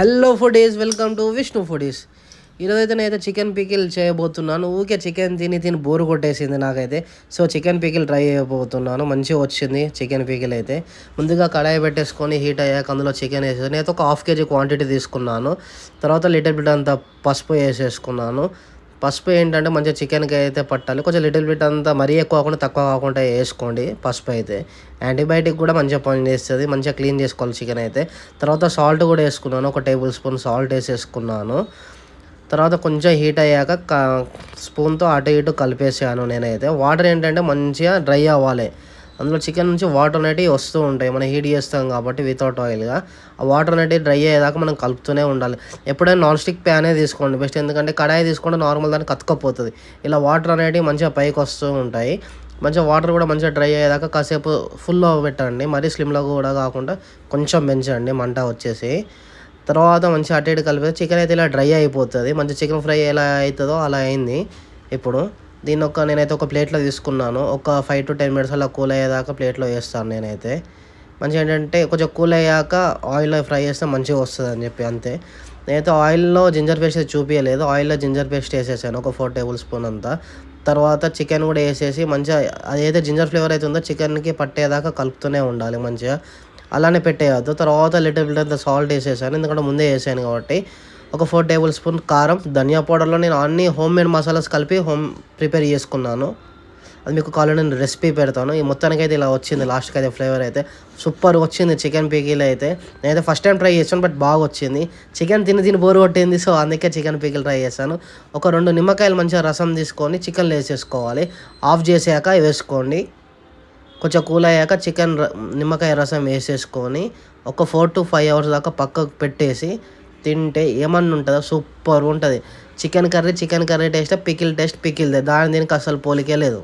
Hello foodies, welcome to Vishnu foodies. ఈరోజైతే నేనైతే chicken pickle చేయబోతున్నాను. ఊరికే చికెన్ తిని బోరు కొట్టేసింది నాకైతే. సో చికెన్ పికిల్ ట్రై చేయబోతున్నాను. మంచిగా వచ్చింది చికెన్ పికిల్ అయితే. ముందుగా కడాయి పెట్టేసుకొని హీట్ అయ్యాక అందులో చికెన్ వేసేసి నేనైతే ఒక హాఫ్ కేజీ క్వాంటిటీ తీసుకున్నాను. తర్వాత లిటిల్ బిట్ అంత పసుపు వేసేసుకున్నాను. పసుపు ఏంటంటే మంచిగా చికెన్కి అయితే పట్టాలి. కొంచెం లిటిల్ బిట్ అంతా మరీ ఎక్కువ కాకుండా తక్కువ కాకుండా వేసుకోండి. పసుపు అయితే యాంటీబయాటిక్ కూడా మంచిగా పని చేస్తుంది. మంచిగా క్లీన్ చేసుకోవాలి చికెన్ అయితే. తర్వాత సాల్ట్ కూడా వేసుకున్నాను. ఒక టేబుల్ స్పూన్ సాల్ట్ వేసేసుకున్నాను. తర్వాత కొంచెం హీట్ అయ్యాక స్పూన్తో అటు ఇటు కలిపేసాను నేనైతే. వాటర్ ఏంటంటే మంచిగా డ్రై అవ్వాలి. అందులో చికెన్ నుంచి వాటర్ అనేటివి వస్తూ ఉంటాయి. మనం హీట్ చేస్తాం కాబట్టి వితౌట్ ఆయిల్గా ఆ వాటర్ అనేటివి డ్రై అయ్యేదాకా మనం కలుపుతూనే ఉండాలి. ఎప్పుడైనా నాన్ స్టిక్ ప్యానే తీసుకోండి బెస్ట్. ఎందుకంటే కడాయి తీసుకుంటే నార్మల్ దాన్ని కతుక్కపోతుంది. ఇలా వాటర్ అనేటివి మంచిగా పైకి వస్తూ ఉంటాయి. మంచిగా వాటర్ కూడా మంచిగా డ్రై అయ్యేదాకా కాసేపు ఫుల్లో పెట్టండి. మరీ స్లిమ్లో కూడా కాకుండా కొంచెం పెంచండి మంట వచ్చేసి. తర్వాత మంచిగా అటు ఇటు కలిపి చికెన్ అయితే ఇలా డ్రై అయిపోతుంది. మంచి చికెన్ ఫ్రై ఎలా అవుతుందో అలా అయింది. ఇప్పుడు నేనైతే ఒక ప్లేట్లో తీసుకున్నాను. ఒక 5 to 10 minutes అలా కూల్ అయ్యేదాకా ప్లేట్లో వేస్తాను నేనైతే. మంచిగా ఏంటంటే కొంచెం కూల్ అయ్యాక ఆయిల్లో ఫ్రై చేస్తే మంచిగా వస్తుంది అని చెప్పి అంతే. నేనైతే ఆయిల్లో జింజర్ పేస్ట్ చూపించలేదు. ఆయిల్లో జింజర్ పేస్ట్ వేసేసాను ఒక 4 tablespoons అంతా. తర్వాత చికెన్ కూడా వేసేసి మంచిగా అదైతే జింజర్ ఫ్లేవర్ అయితే ఉందో చికెన్కి పట్టేదాకా కలుపుతూనే ఉండాలి మంచిగా. అలానే పెట్టేయద్దు. తర్వాత లిటిల్ బిట్ అంత సాల్ట్ వేసేసాను, ఎందుకంటే ముందే వేసాను కాబట్టి. ఒక 4 tablespoons కారం, ధనియా పౌడర్లో నేను అన్ని హోమ్ మేడ్ మసాలాస్ కలిపి ప్రిపేర్ చేసుకున్నాను. అది మీకు కావాలంటే నేను రెసిపీ పెడతాను. ఈ మొత్తానికి అయితే ఇలా వచ్చింది. లాస్ట్కి అయితే ఫ్లేవర్ అయితే సూపర్ వచ్చింది చికెన్ పికిల్ అయితే. నేనైతే ఫస్ట్ టైం ట్రై చేసాను, బట్ బాగా వచ్చింది. చికెన్ తిని బోరు కొట్టింది, సో అందుకే చికెన్ పికిల్ ట్రై చేశాను. ఒక 2 నిమ్మకాయలు మంచిగా రసం తీసుకొని చికెన్లో వేసేసుకోవాలి. ఆఫ్ చేసాక వేసుకోండి. కొంచెం కూల్ అయ్యాక నిమ్మకాయ రసం వేసేసుకొని ఒక 4 to 5 hours దాకా పక్కకు పెట్టేసి తింటే ఏమన్నా ఉంటుందో సూపర్ ఉంటుంది. Chicken curry taste, pickle taste పికిల్దే. దీనికి అసలు పోలికే లేదు.